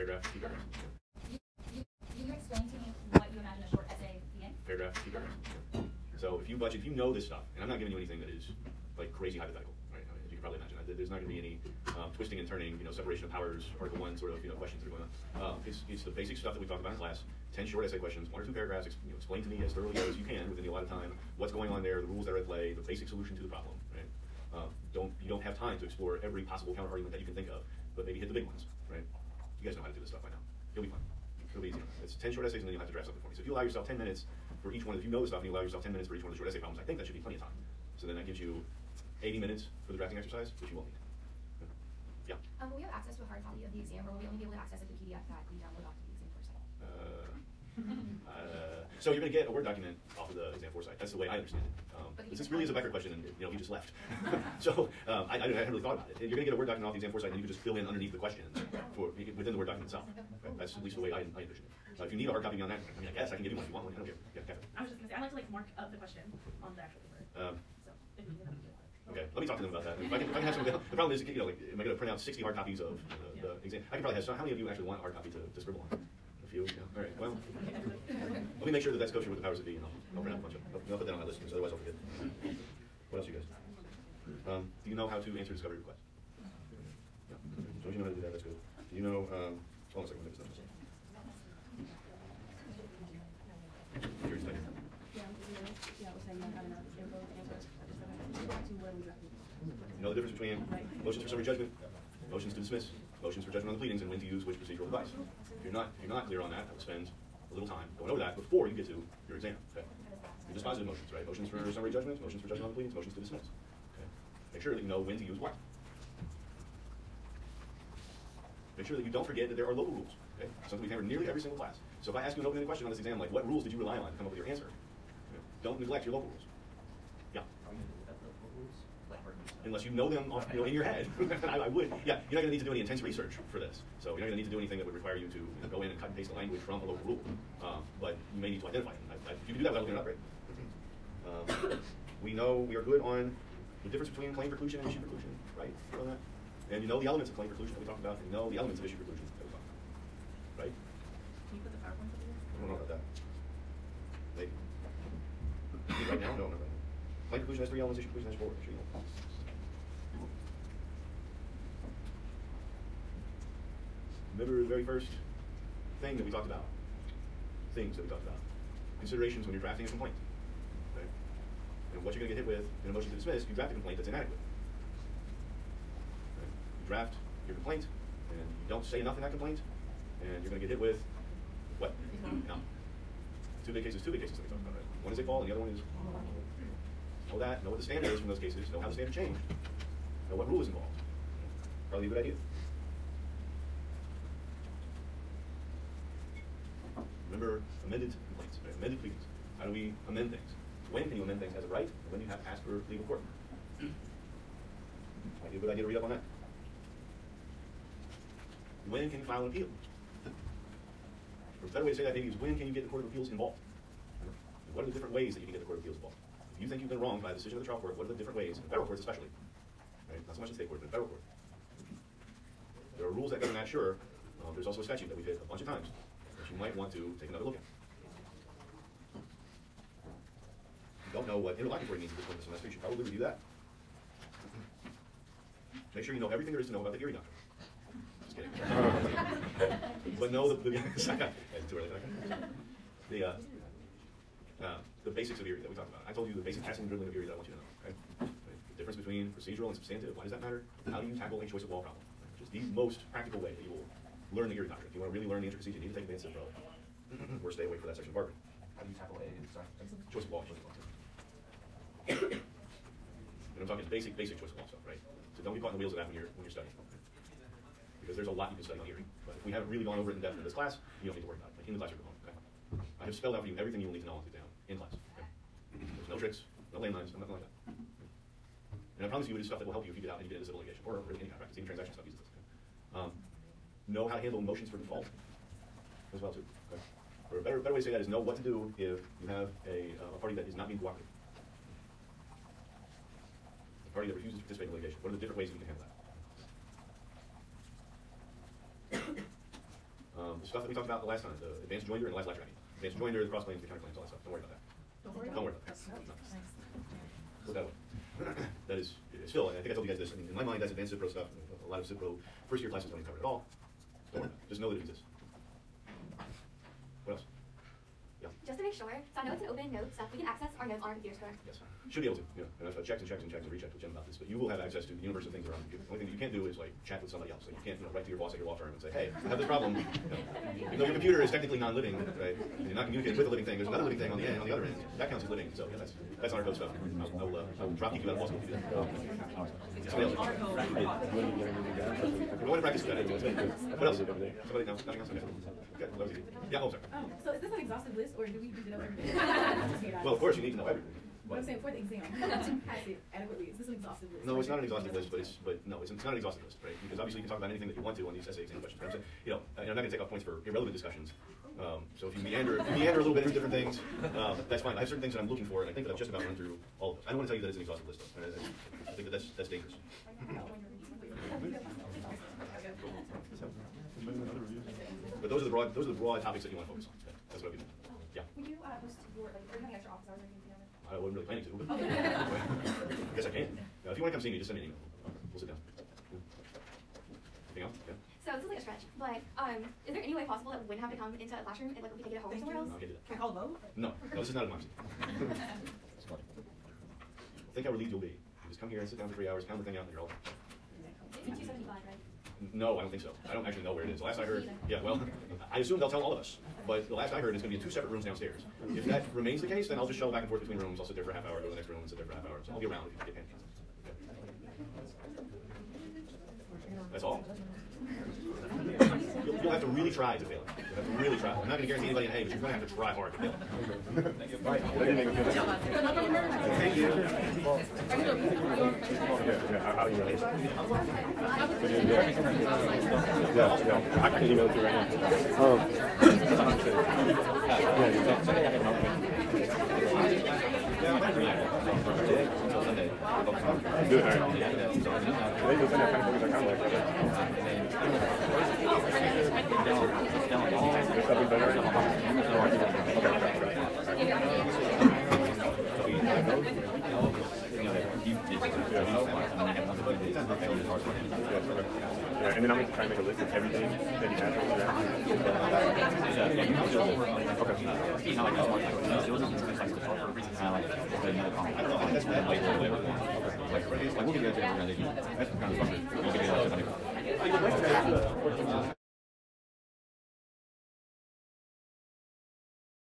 paragraph, two paragraphs. Can you explain to me what you imagine a short essay being? Paragraph, two paragraphs. So if you know this stuff, and I'm not giving you anything that is like crazy hypothetical, right? I mean, as you can probably imagine, there's not going to be any twisting and turning, separation of powers, Article 1 sort of, questions that are going on. It's the basic stuff that we talked about in class. 10 short essay questions, 1 or 2 paragraphs. Explain to me as thoroughly as you can within the allotted time what's going on there, the rules that are at play, the basic solution to the problem. Right? You don't have time to explore every possible counter argument that you can think of, but maybe hit the big ones. Right? You guys know how to do this stuff by now. It'll be fun. It'll be easy. It's 10 short essays, and then you'll have to draft something for me. So if you allow yourself 10 minutes for each one, if you know the stuff and you allow yourself 10 minutes for each one of the short essay problems, I think that should be plenty of time. So then that gives you 80 minutes for the drafting exercise, which you won't need. Yeah? Will we have access to a hard copy of the exam, or will we only be able to access it the PDF that we download off of the exam website? So you're going to get a Word document off of the exam site. That's the way I understand it. This really is a Becker question, and he just left. So I hadn't really thought about it. You're going to get a Word document off the exam site, and you can just fill in underneath the questions within the Word document itself. Okay? That's at least the way I envision it. If you need a hard copy beyond that, I mean, I guess I can give you one if you want one. I don't care. Yeah, Catherine. I was just going to say, I like to mark up the question on the actual paper. So if you can. Okay, let me talk to them about that. If I can have some, the problem is, am I going to print out 60 hard copies of the exam? I can probably have some. How many of you actually want a hard copy to scribble on? A few? Yeah. All right, well, let me make sure that that's kosher with the powers that be, and I'll print out a bunch of them. I'll put that on my list, because otherwise I'll forget. What else, you guys? Do you know how to answer discovery requests? Yeah. So if you know how to do that, that's good. Do you know, hold on a second, let me get this done. Curious type. You know the difference between motions for summary judgment, motions to dismiss, motions for judgment on the pleadings, and when to use which procedural device. If you're not clear on that, I would spend a little time going over that before you get to your exam. Okay? Your dispositive motions, right? Motions for summary judgment, motions for judgment on the pleadings, motions to dismiss. Okay? Make sure that you know when to use what. Make sure that you don't forget that there are local rules. Okay? Something we cover nearly every single class. So if I ask you an open-ended question on this exam, like what rules did you rely on to come up with your answer? Okay? Don't neglect your local rules. Yeah. Unless you know them off, in your head. I would. Yeah, you're not going to need to do any intense research for this. So you're not going to need to do anything that would require you to go in and cut and paste the language from a local rule. But you may need to identify them. If you can do that without looking it up, great. We know we are good on the difference between claim preclusion and issue preclusion, right? You know that? And you know the elements of claim preclusion that we talked about, and you know the elements of issue preclusion that we talked about. Right? Can you put the PowerPoint up here? I don't know about that. Maybe. Right now? No, no, no. Claim preclusion has 3 elements, issue preclusion has 4. Actually, no. Remember the very first thing that we talked about? Things that we talked about. Considerations when you're drafting a complaint. Right? And what you're going to get hit with in a motion to dismiss, you draft a complaint that's inadequate. Right? You draft your complaint, and you don't say enough in that complaint, and you're going to get hit with what? No. Two big cases that we talked about, right? One is a fall, and the other one is know that, know what the standard is from those cases, know how the standard changed, know what rule is involved. Probably a good idea. Remember amended complaints, right? Amended pleadings. How do we amend things? When can you amend things as a right, and when do you have to ask for legal court? Might be a good idea to read up on that. When can you file an appeal? Or a better way to say that maybe is when can you get the Court of Appeals involved? What are the different ways that you can get the Court of Appeals involved? If you think you've been wronged by a decision of the trial court, what are the different ways, in federal courts especially? Right? Not so much in state court, but in federal court. There are rules that govern that, sure. There's also a statute that we've hit a bunch of times that you might want to take another look at. If you don't know what interlocutory means at this point in the semester, you should probably review that. Make sure you know everything there is to know about the Erie doctrine. Just kidding. But know the it's too early. The basics of Erie that we talked about. I told you the basic passing and dribbling of Erie that I want you to know. Okay? The difference between procedural and substantive. Why does that matter? How do you tackle a choice of law problem? Which is the most practical way that you will learn the Erie doctrine. If you want to really learn the intricacies, you need to take advanced Civ Pro. Or stay away from that section of Bargain. How do you tackle a choice of law? And I'm talking basic choice of law stuff, right? So don't be caught in the wheels of that when you're studying. Because there's a lot you can study on Erie. But if we haven't really gone over it in depth in this class, you don't need to worry about it. Like in the class you're going, okay? I have spelled out for you everything you will need to know on the exam in class. Okay? There's no tricks, no landmines, nothing like that. And I promise you it is stuff that will help you if you get out and you get into civil litigation, or really any kind of practice, even transaction stuff uses this. Okay? Know how to handle motions for default as well too. Okay? Or a better way to say that is know what to do if you have a party that is not being cooperative. A party that refuses to participate in litigation. What are the different ways that you can handle that? stuff that we talked about the last time, the advanced joinder and the last life tracking. Advanced joinder, the cross planes, the counter planes, all that stuff. Don't worry about that. Don't worry about that. Put that way. That is, still, I think I told you guys this, I mean, in my mind, that's advanced Civ Pro stuff. A lot of Civ Pro first year classes don't even cover it at all. Don't worry about it. Just know that it exists. What else? Yeah. Just to make sure, so I know it's an open note stuff, we can access our notes on our computers, correct? Yes. Should be able to. You know, and I've checked and rechecked with Jim about this, but you will have access to the universe of things around you. The only thing that you can't do is like chat with somebody else. Like you can't, write to your boss at your law firm and say, hey, I have this problem. Even though your computer is technically non-living, right? You're not communicating with a living thing. There's another living thing on the other end. That counts as living. So yeah, that's on our code stuff. I'll drop kick you out of law school if you do that. Somebody else. We want to practice with that. What else? Somebody? No, nothing else. Okay. That was easy. Yeah. Oh, sorry. So is this an exhaustive list, or do we need to know everything? Well, of course, you need to know everything. But I'm saying for the exam, has it adequately? Is this an exhaustive list? No, it's not an exhaustive list, it's not an exhaustive list, right? Because obviously you can talk about anything that you want to on these essay exam questions. But I'm saying, and I'm not going to take off points for irrelevant discussions. So if you meander a little bit into different things, that's fine. I have certain things that I'm looking for, and I think that I've just about run through all of those. I don't want to tell you that it's an exhaustive list, though. I think that that's dangerous. But those are the broad topics that you want to focus on. That's what I do. Yeah. Would you post your, like, are you having extra office hours or anything together? I wasn't really planning to, but I guess I can. If you want to come see me, just send me an email. We'll sit down. Anything else? Yeah. So this is like a stretch, but is there any way possible that we wouldn't have to come into a classroom and like we can take it home somewhere else? No, I can't do that. Can I call a vote? No, this is not a democracy. Think how relieved you'll be. You just come here and sit down for 3 hours, count the thing out, and you're all done. It's in 275, right? No, I don't think so. I don't actually know where it is. The last I heard, yeah, well, I assume they'll tell all of us. But the last I heard, it's going to be in 2 separate rooms downstairs. If that remains the case, then I'll just shuttle back and forth between rooms. I'll sit there for a half hour, go to the next room, and sit there for a half hour. So I'll be around if you get panicked. That's all. You'll have to really try to fail it. You'll have to really try. I'm not going to guarantee anybody an A, but you're going to have to try hard to fail it. Thank you. I'll email it. Yeah, I can email it to you right now. Good. Yeah, and then I'm going to try and make a list of everything that he has. Okay.